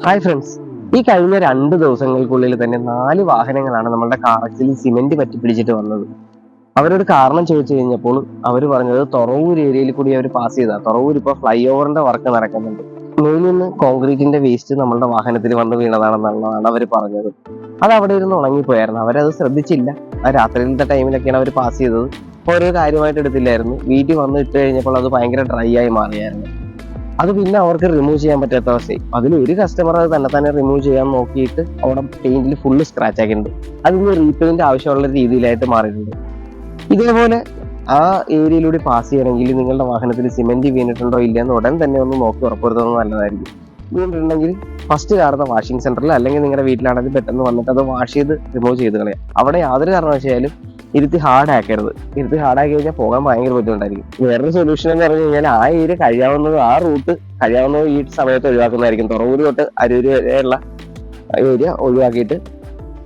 Hi friends, ഈ കഴിഞ്ഞ 2 ദിവസങ്ങൾക്കുള്ളിൽ തന്നെ 4 വാഹനങ്ങളാണ് നമ്മുടെ കാറക്സിൽ സിമെന്റ് പറ്റിപ്പിടിച്ചിട്ട് വന്നത്. അവരോട് കാരണം ചോദിച്ചു കഴിഞ്ഞപ്പോൾ അവർ പറഞ്ഞത് തുറവൂർ ഏരിയയിൽ കൂടി അവർ പാസ് ചെയ്താ. തുറവൂർ ഇപ്പോൾ ഫ്ലൈ ഓവറിന്റെ വർക്ക് നടക്കുന്നുണ്ട്. മേലിൽ നിന്ന് കോൺക്രീറ്റിന്റെ വേസ്റ്റ് നമ്മളുടെ വാഹനത്തിൽ വന്ന് വീണതാണെന്നുള്ളതാണ് അവർ പറഞ്ഞത്. അത് അവിടെ ഇരുന്ന് ഉണങ്ങിപ്പോയായിരുന്നു. അവരത് ശ്രദ്ധിച്ചില്ല. ആ രാത്രിയിലത്തെ ടൈമിലൊക്കെയാണ് അവർ പാസ് ചെയ്തത്. ഓരോ കാര്യമായിട്ട് എടുത്തില്ലായിരുന്നു. വീട്ടിൽ വന്ന് ഇട്ട് കഴിഞ്ഞപ്പോൾ അത് ഭയങ്കര ഡ്രൈ ആയി മാറിയായിരുന്നു. അത് പിന്നെ അവർക്ക് റിമൂവ് ചെയ്യാൻ പറ്റാത്ത അവസ്ഥയായി. അതിൽ ഒരു കസ്റ്റമർ അത് തന്നെ റിമൂവ് ചെയ്യാൻ നോക്കിയിട്ട് അവിടെ പെയിന്റിൽ ഫുള്ള് സ്ക്രാച്ച് ആക്കിയിട്ടുണ്ട്. അതിന് റീപെയിന്റ് ആവശ്യമുള്ള രീതിയിലായിട്ട് മാറിയിട്ടുണ്ട്. ഇതേപോലെ ആ ഏരിയയിലൂടെ പാസ് ചെയ്യണമെങ്കിൽ നിങ്ങളുടെ വാഹനത്തിൽ സിമെന്റ് വീണിട്ടുണ്ടോ ഇല്ലയെന്ന് ഉടൻ തന്നെ ഒന്ന് നോക്കി ഉറപ്പുവരുത്തുന്നത് നല്ലതായിരിക്കും. വീണിട്ടുണ്ടെങ്കിൽ ഫസ്റ്റ് കാണുന്ന വാഷിംഗ് സെന്ററിൽ അല്ലെങ്കിൽ നിങ്ങളുടെ വീട്ടിലാണെങ്കിൽ പെട്ടെന്ന് വന്നിട്ട് അത് വാഷ് ചെയ്ത് റിമൂവ് ചെയ്ത് കളയാം. അവിടെ യാതൊരു കാരണവശാലും ഇരുത്തി ഹാർഡ് ആക്കരുത്. ഇരുത്തി ഹാർഡ് ആക്കി കഴിഞ്ഞാൽ പോകാൻ ഭയങ്കര ബുദ്ധിമുട്ടായിരിക്കും. വേറൊരു സൊല്യൂഷൻ എന്ന് പറഞ്ഞു കഴിഞ്ഞാൽ ആ ഏരിയ കഴിയാവുന്നത്, ആ റൂട്ട് കഴിയാവുന്നത് ഈ സമയത്ത് ഒഴിവാക്കുന്നതായിരിക്കും. തുറവൂര് തൊട്ട് അരൂര് വരെയുള്ള ഏരിയ ഒഴിവാക്കിയിട്ട്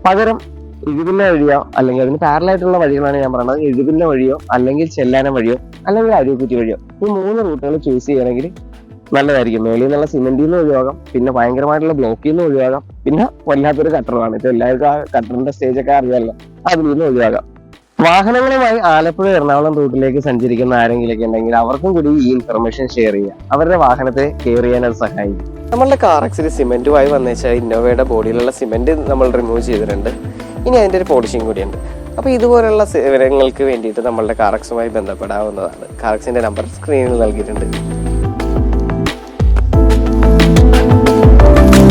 പകരം എഴുപിന്ന വഴിയോ അല്ലെങ്കിൽ അതിന് പാരലായിട്ടുള്ള വഴികളാണ് ഞാൻ പറയുന്നത്. എഴുപിന്ന വഴിയോ അല്ലെങ്കിൽ ചെല്ലാനം വഴിയോ അല്ലെങ്കിൽ അരൂക്കുറ്റി വഴിയോ, ഈ 3 റൂട്ടുകൾ ചൂസ് ചെയ്യണമെങ്കിൽ നല്ലതായിരിക്കും. മേളിൽ നിന്നുള്ള സിമെന്റിൽ നിന്ന് ഒഴിവാകാം, പിന്നെ ഭയങ്കരമായിട്ടുള്ള ബ്ലോക്കിൽ നിന്ന് ഒഴിവാകാം, പിന്നെ വല്ലാത്തൊരു കട്ടറുമാണ്. ഇപ്പൊ എല്ലാവർക്കും ആ കട്ടറിന്റെ സ്റ്റേജ് ഒക്കെ അറിയാമല്ലോ, അതിൽ നിന്ന് ഒഴിവാകാം. വാഹനങ്ങളുമായി ആലപ്പുഴ എറണാകുളം റൂട്ടിലേക്ക് സഞ്ചരിക്കുന്ന ആരെങ്കിലൊക്കെ ഉണ്ടെങ്കിൽ അവർക്കും കൂടി ഈ ഇൻഫർമേഷൻ ഷെയർ ചെയ്യുക. അവരുടെ വാഹനത്തെ കെയർ ചെയ്യാൻ അത് സഹായിക്കും. നമ്മളുടെ കാറക്സിൽ സിമെന്റുമായി വന്നുവെച്ചാൽ ഇന്നോവയുടെ ബോഡിയിലുള്ള സിമെന്റ് നമ്മൾ റിമൂവ് ചെയ്തിട്ടുണ്ട്. ഇനി അതിന്റെ ഒരു പോളിഷിംഗ് കൂടിയുണ്ട്. അപ്പോൾ ഇതുപോലുള്ള സേവനങ്ങൾക്ക് വേണ്ടിയിട്ട് നമ്മളുടെ കാറക്സുമായി ബന്ധപ്പെടാവുന്നതാണ്. കാറക്സിന്റെ നമ്പർ സ്ക്രീനിൽ നൽകിയിട്ടുണ്ട്.